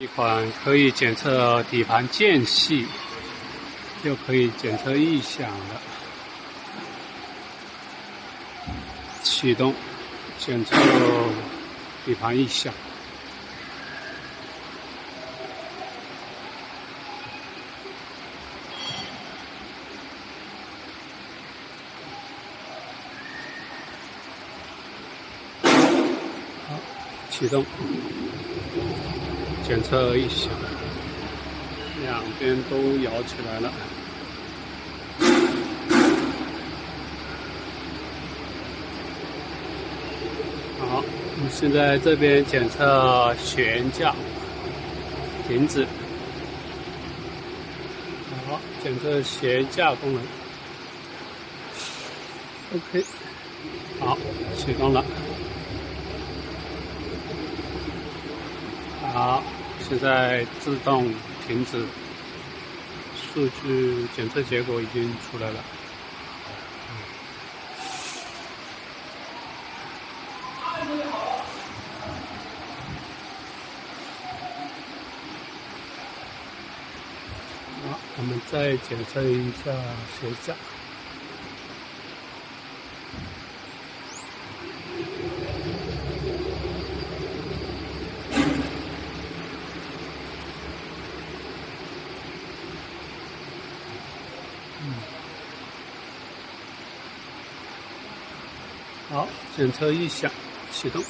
一款可以检测底盘间隙，又可以检测异响的，启动检测底盘异响。好，启动。检测异响，两边都摇起来了。好，我们现在这边检测悬架，停止。好，检测悬架功能。OK， 好，启动了。好，现在自动停止，数据检测结果已经出来了。好，我们再检测一下悬架。好，检测异响，启动。